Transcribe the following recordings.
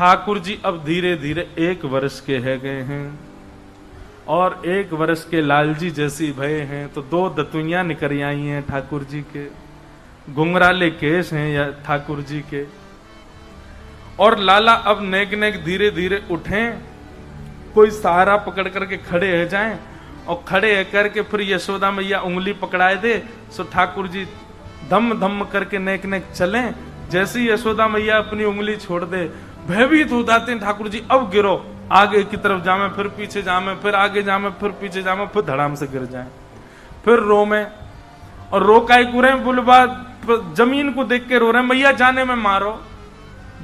ठाकुर जी अब धीरे धीरे 1 वर्ष के है गए हैं और 1 वर्ष के लालजी जैसी भय हैं, तो 2 दतुइयां निकल आई हैं ठाकुर जी के, घुंघराले केस हैं या ठाकुर जी के। और लाला अब नेक नेक धीरे धीरे उठें, कोई सहारा पकड़ करके खड़े हो जाएं, और खड़े करके फिर यशोदा मैया उंगली पकड़ाए दे, सो ठाकुर जी धम धम करके नेक नेक चलें। जैसे ही यशोदा मैया अपनी उंगली छोड़ दे, भयभीत हो जाते हैं ठाकुर जी, अब गिरो, आगे की तरफ जामे, फिर पीछे जामे, फिर आगे जामे, फिर पीछे जामे, फिर धड़ाम से गिर जाए, फिर रो में, और रो काय कुरे बुलबा जमीन को देख के रो रहे, मैया जाने में मारो,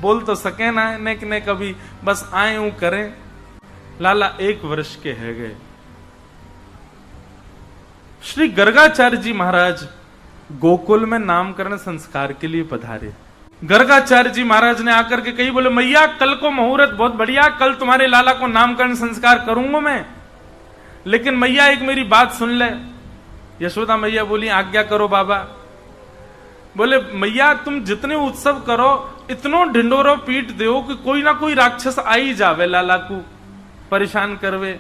बोल तो सके ना ने कि कभी, बस आए हूं करें। लाला 1 वर्ष के है गए। श्री गर्गाचार्य जी महाराज गोकुल में नामकरण संस्कार के लिए पधारे। गर्गाचार्य जी महाराज ने आकर के कही, बोले मैया कल को मुहूर्त बहुत बढ़िया, कल तुम्हारे लाला को नामकरण संस्कार करूंगा मैं, लेकिन मैया एक मेरी बात सुन ले। यशोदा मैया बोली, आज्ञा करो बाबा। बोले मैया तुम जितने उत्सव करो, इतनो ढिंडोरो पीट दो कि कोई ना कोई राक्षस आ ही जावे, लाला को परेशान करवे।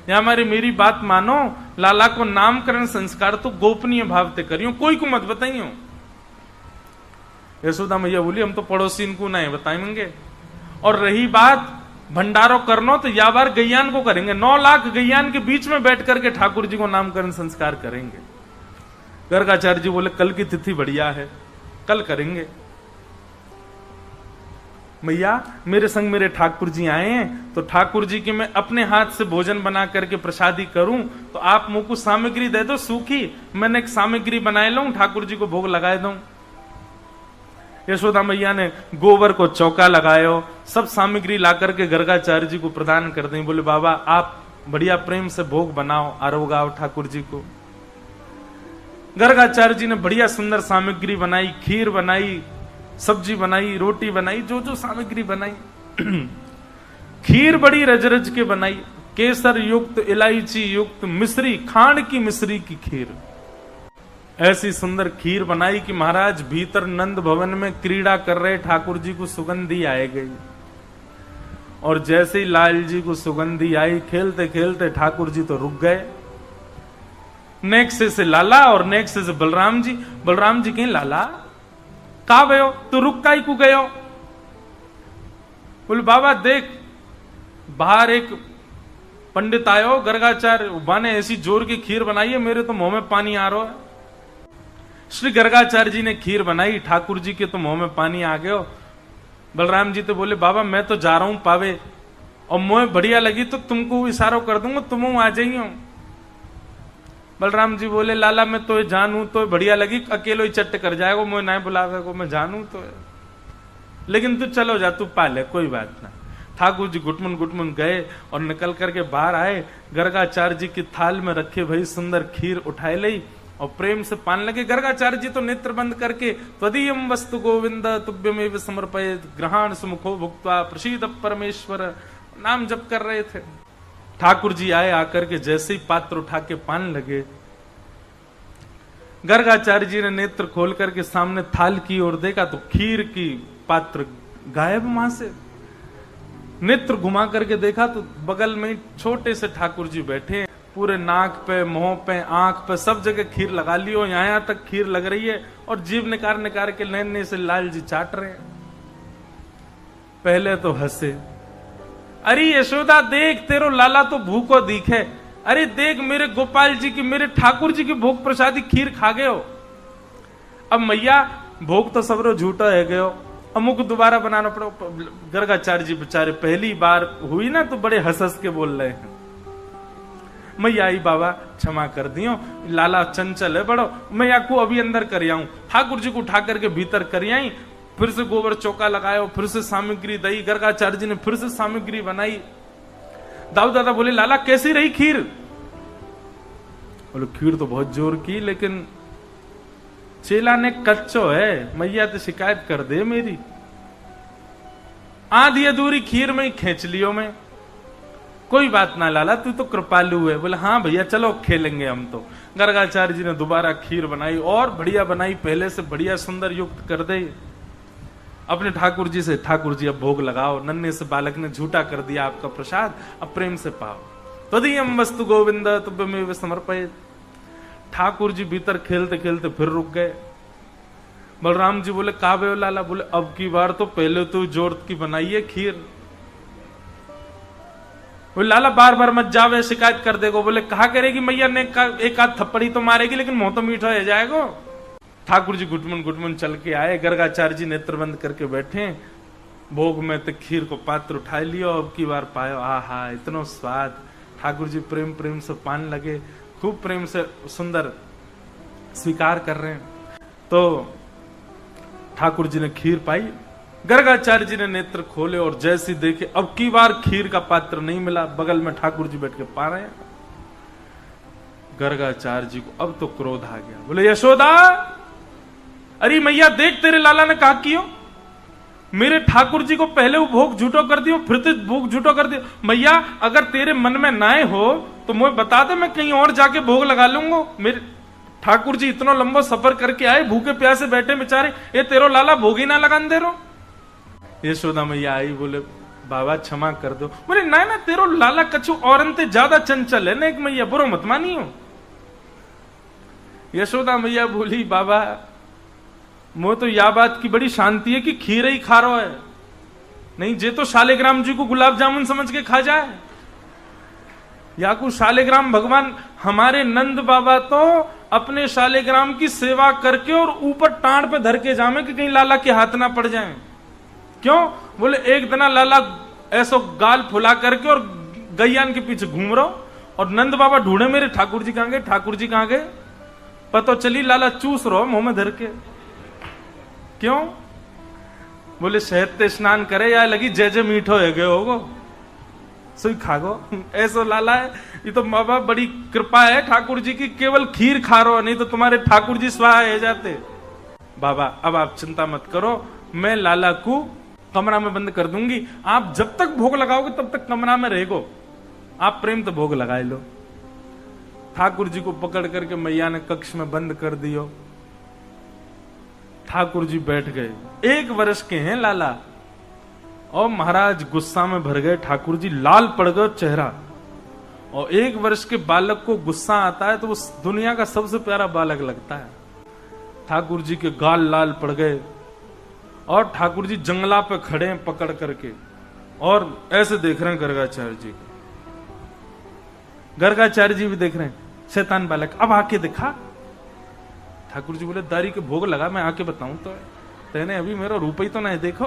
या हमारी मेरी बात मानो, लाला को नामकरण संस्कार तो गोपनीय भाव ते करियो, कोई को मत बताइयो। यशोदा मैया बोली, हम तो पड़ोसी इनको नहीं बताएंगे, और रही बात भंडारो करनो तो या बार गैयान को करेंगे, 9 लाख गैयान के बीच में बैठ करके ठाकुर जी को नामकरण संस्कार करेंगे। गर्गाचार्य जी बोले, कल की तिथि बढ़िया है, कल करेंगे। मैया मेरे संग मेरे ठाकुर जी आए हैं, तो ठाकुर जी की मैं अपने हाथ से भोजन बना करके प्रसादी करूं, तो आप मुझ को सामग्री दे दो सूखी, मैंने एक सामग्री बनाए लूं, ठाकुर जी को भोग लगाए दूं। यशोदा मैया ने गोबर को चौका लगायो, सब सामग्री ला करके गर्गाचार्य जी को प्रदान कर दें। बोले बाबा आप बढ़िया प्रेम से भोग बनाओ, आरोगाओ ठाकुर जी को। गर्गाचार्य जी ने बढ़िया सुंदर सामग्री बनाई, खीर बनाई, सब्जी बनाई, रोटी बनाई, जो जो सामग्री बनाई। खीर बड़ी रज रज के बनाई, केसर युक्त, इलायची युक्त, मिश्री, खांड की मिश्री की खीर। ऐसी सुंदर खीर बनाई कि महाराज भीतर नंद भवन में क्रीड़ा कर रहे ठाकुर जी को सुगंधी आए गई। और जैसे ही लाल जी को सुगंधी आई, खेलते खेलते ठाकुर जी तो रुक गए। नेक्स्ट से लाला और नेक्स्ट से बलराम जी। बलराम जी कहीं लाला का गयो, तू रुक काई को गयो? बोले बाबा देख बाहर एक पंडित आयो, गर्गाचार्य बाने ऐसी जोर की खीर बनाई है, मेरे तो मुंह में पानी आ रहा है। श्री गर्गाचार्य जी ने खीर बनाई, ठाकुर जी के तो मुंह में पानी आ गयो। बलराम जी तो बोले बाबा मैं तो जा रहा हूं पावे, और मुंह बढ़िया लगी तो तुमको इशारा कर दूंगा, तुम आ जाइयो। बलराम जी बोले लाला मैं तो जानू तो बढ़िया लगी, अकेलो ही चट्ट कर जाएगा, मुझे नहीं बुलावेगा, मैं जानू तो, लेकिन तू चलो जा, तू पाले कोई बात ना। ठाकुर जी गुटमुन गुटमुन गए और निकल करके बाहर आए। गर्गाचार्य जी की थाल में रखे भाई सुंदर खीर उठाए ली और प्रेम से पान लगे। गर्गाचार्य जी तो नेत्र बंद करके त्वदीयम वस्तु गोविंद तुभ्यमेव समर्पयेत् ग्रहण सुमुखो भुक्त्वा प्रसीद परमेश्वर नाम जप कर रहे थे। ठाकुर जी आए, आकर के जैसे ही पात्र उठा के पान लगे, गर्गाचार्य जी ने नेत्र खोल करके सामने थाल की ओर देखा तो खीर की पात्र गायब वहां से। नेत्र घुमा करके देखा तो बगल में छोटे से ठाकुर जी बैठे, पूरे नाक पे, मुंह पे, आंख पे सब जगह खीर लगा ली हो, यहां तक खीर लग रही है, और जीभ निकाल निकाल के नैने से लाल जी चाट रहे हैं। पहले तो हंसे, अरे यशोदा देख तेरो लाला तो भूखो दिखे, अरे देख मेरे गोपाल जी की, मेरे ठाकुर जी की भोग प्रसादी खीर खा गए हो। अब मैया भोग तो सबरो झूठा है गयो, अमुक दोबारा बनाना पड़ो। गर्गाचार्य जी बेचारे पहली बार हुई ना तो बड़े हंस हंस के बोल रहे हैं। मैया आई बाबा क्षमा कर दियो, लाला चंचल है बड़ो, मैया को अभी अंदर कर आऊं। ठाकुर जी को उठा करके भीतर कर आई, फिर से गोबर चौका लगाया, फिर से सामग्री दई, गर्गाचार्य जी ने फिर से सामग्री बनाई। दाऊ दादा बोले लाला कैसी रही खीर? बोले खीर तो बहुत जोर की, लेकिन चेला ने कच्चो है, मैया तो शिकायत कर दे मेरी, आधी अधूरी खीर में ही खेच लियो मैं। कोई बात ना लाला तू तो कृपालु है। बोले हाँ भैया चलो खेलेंगे हम तो। गर्गाचार्य जी ने दोबारा खीर बनाई और बढ़िया बनाई, पहले से बढ़िया सुंदर युक्त कर दे। अपने ठाकुर जी से, ठाकुर जी अब भोग लगाओ, नन्हे से बालक ने झूठा कर दिया आपका प्रसाद, अब प्रेम से पाओ। तदीयम वस्तु गोविंद तुभ्यमेव समर्पयेत्। ठाकुर जी भीतर खेलते खेलते फिर रुक गए। बलराम जी बोले का बे लाला? बोले अब की बार तो पहले तो जोर की बनाइए खीर। बोले लाला बार बार मत जावे, शिकायत कर देगो। बोले कहा करेगी मैया ने, एक आध थप्पड़ी तो मारेगी लेकिन मुंह तो मीठा हो जाएगा। ठाकुर जी घुटमुन घुटमुन चल के आए, गर्गाचार्य जी नेत्र बंद करके बैठे, भोग में तो खीर को पात्र उठा लियो, अब की बार पायो, आहा इतना स्वाद। ठाकुर जी प्रेम प्रेम से पान लगे, खूब प्रेम से सुंदर स्वीकार कर रहे हैं। तो ठाकुर जी ने खीर पाई, गर्गाचार्य जी ने नेत्र खोले और जैसी देखे अब की बार खीर का पात्र नहीं मिला, बगल में ठाकुर जी बैठ के पा रहे हैं। गर्गाचार्य जी को अब तो क्रोध आ गया। बोले यशोदा, अरे मैया देख तेरे लाला ने कहा कियो, मेरे ठाकुर जी को पहले वो भोग झूठो कर दियो, फिर तो भोग झूठो कर दियो। मैया अगर तेरे मन में नाए हो तो मुझे बता दे, मैं कहीं और जाके भोग लगा लूंगा। मेरे ठाकुर जी इतना लंबा सफर करके आए, भूखे प्यासे बैठे बेचारे, ये तेरो लाला भोग ही ना लगान दे रो। यशोदा मैया आई, बोले बाबा क्षमा कर दो। बोले ना ना, तेरो लाला कछु औरन ते ज्यादा चंचल है ना, एक मैया बुरो मत मानियो। यशोदा मैया बोली बाबा मुझे तो यह बात की बड़ी शांति है कि खीर ही खा रहा है, नहीं जे तो शालिग्राम जी को गुलाब जामुन समझ के खा जाए। या को शालिग्राम भगवान, हमारे नंद बाबा तो अपने शालिग्राम की सेवा करके और ऊपर टांड पे धर के जामे कि कहीं लाला के हाथ ना पड़ जाए। क्यों? बोले एक दिन लाला ऐसो गाल फुला करके और गैयान के पीछे घूम रहा, और नंद बाबा ढूंढे मेरे ठाकुर जी कहां गए, ठाकुर जी कहां गए, पता चली लाला चूस रहो मुंह में धर के। क्यों? बोले शहद ते स्नान करे या लगी जय जय मीठो है गए होगो, सुई खागो। ऐसो लाला है, ये तो बाबा बड़ी कृपा है ठाकुर जी की, केवल खीर खा रहो, नहीं तो तुम्हारे ठाकुर जी स्वाहा है जाते। बाबा अब आप चिंता मत करो, मैं लाला को कमरा में बंद कर दूंगी, आप जब तक भोग लगाओगे तब तक कमरा में रहेगो, आप प्रेम तो भोग लगाए लो। ठाकुर जी को पकड़ करके मैया ने कक्ष में बंद कर दियो। ठाकुर जी बैठ गए, 1 वर्ष के हैं लाला, और महाराज गुस्सा में भर गए। ठाकुर जी लाल पड़ गए चेहरा, और 1 वर्ष के बालक को गुस्सा आता है तो वो दुनिया का सबसे प्यारा बालक लगता है। ठाकुर जी के गाल लाल पड़ गए, और ठाकुर जी जंगला पे खड़े हैं पकड़ करके, और ऐसे देख रहे हैं गर्गाचार्य जी को। गर्गाचार्य जी भी देख रहे हैं, शैतान बालक अब आके दिखा। ठाकुर जी बोले दारी के भोग लगा, मैं आके बताऊं तो तेने अभी मेरा रूप ही तो नहीं देखो।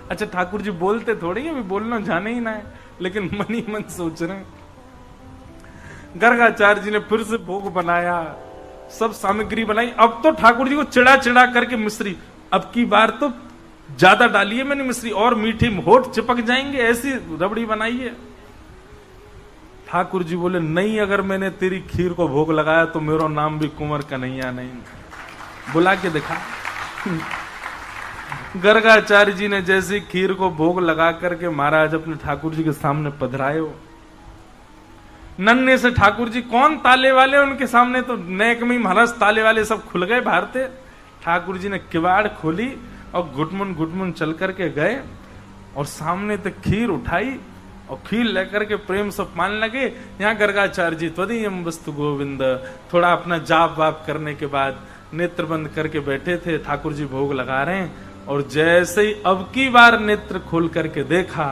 अच्छा ठाकुर जी बोलते थोड़ी है, अभी बोलना जाने ही ना है, लेकिन मन ही मन सोच रहे हैं। गर्गाचार्य जी ने फिर से भोग बनाया, सब सामग्री बनाई। अब तो ठाकुर जी को चिड़ा चिड़ा करके मिश्री, अब की बार तो ज्यादा डालिए मैंने मिश्री, और मीठी होठ चिपक जाएंगे, ऐसी रबड़ी बनाई है। ठाकुर जी बोले नहीं, अगर मैंने तेरी खीर को भोग लगाया तो मेरा नाम भी कुंवर कन्हैया नहीं। बुला के दिखा। गर्गाचार्य जी ने जैसी खीर को भोग लगा करके महाराज अपने ठाकुर जी के सामने पधराए हो। नन्हे से ठाकुर जी कौन ताले वाले, उनके सामने तो नेक में महाराज ताले वाले सब खुल गए भारते। ठाकुर जी ने किवाड़ खोली और घुटमुन चल करके गए, और सामने तक खीर उठाई और खीर लेकर के प्रेम से पान लगे। यहाँ गर्गाचार्य जी त्वदीयम वस्तु गोविंद थोड़ा अपना जाप वाप करने के बाद नेत्र बंद करके बैठे थे। ठाकुर जी भोग लगा रहे हैं, और जैसे ही अब की बार नेत्र खोल करके देखा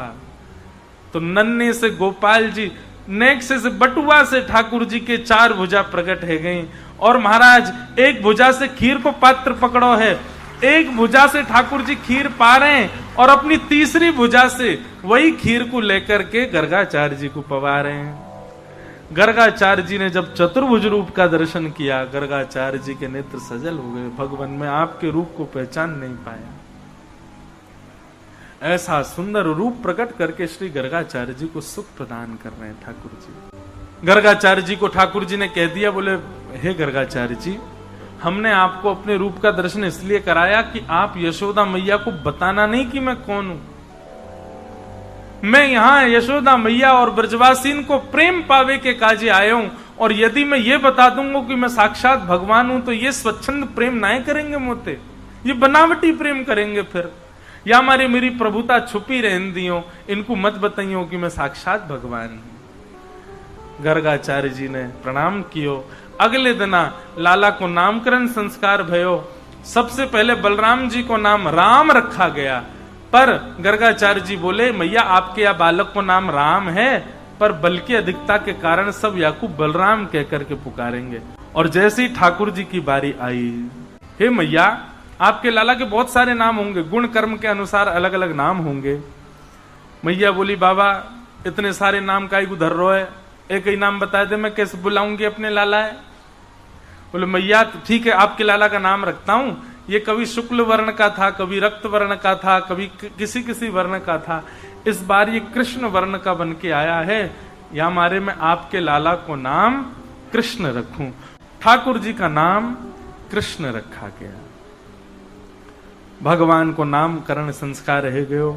तो नन्हे से गोपाल जी नेक्से से बटुआ से ठाकुर जी के 4 भुजा प्रकट है गई, और महाराज एक भुजा से खीर को पात्र पकड़ो है, एक भुजा से ठाकुर जी खीर पा रहे हैं, और अपनी तीसरी भुजा से वही खीर को लेकर के गर्गाचार्य जी को पवा रहे हैं। गर्गाचार्य जी ने जब चतुर्भुज रूप का दर्शन किया, गर्गाचार्य जी के नेत्र सजल हो गए, भगवान में आपके रूप को पहचान नहीं पाया। ऐसा सुंदर रूप प्रकट करके श्री गर्गाचार्य जी को सुख प्रदान कर रहे हैं ठाकुर जी। गर्गाचार्य जी को ठाकुर जी ने कह दिया, बोले हे गर्गाचार्य जी, हमने आपको अपने रूप का दर्शन इसलिए कराया कि आप यशोदा मैया को बताना नहीं कि मैं कौन हूं। मैं यहां यशोदा मैया और ब्रजवासीन को प्रेम पावे के काजे आया हूं, और यदि मैं ये बता दूंगा कि मैं साक्षात भगवान हूं तो ये स्वच्छंद प्रेम नहीं करेंगे मोते। ये बनावटी प्रेम करेंगे फिर, या हमारी मेरी प्रभुता छुपी रहन दियो, इनको मत बताइयो कि मैं साक्षात भगवान हूं। गर्गाचार्य जी ने प्रणाम कियो। अगले दिना लाला को नामकरण संस्कार भयो। सबसे पहले बलराम जी को नाम राम रखा गया, पर गर्गाचार्य जी बोले मैया आपके या बालक को नाम राम है, पर बल की अधिकता के कारण सब याकूब बलराम कहकर के पुकारेंगे। और जैसे ही ठाकुर जी की बारी आई, हे मैया आपके लाला के बहुत सारे नाम होंगे, गुण कर्म के अनुसार अलग अलग नाम होंगे। मैया बोली बाबा इतने सारे नाम का धर रो है, एक ही नाम बता दे, मैं कैसे बुलाऊंगी अपने लाला है। बोले मैया ठीक है आपके लाला का नाम रखता हूं, ये कभी शुक्ल वर्ण का था, कभी रक्त वर्ण का था, कभी किसी किसी वर्ण का था, इस बार ये कृष्ण वर्ण का बन के आया है, या मारे मैं आपके लाला को नाम कृष्ण रखूं। ठाकुर जी का नाम कृष्ण रखा गया। भगवान को नामकरण संस्कार रह गयो।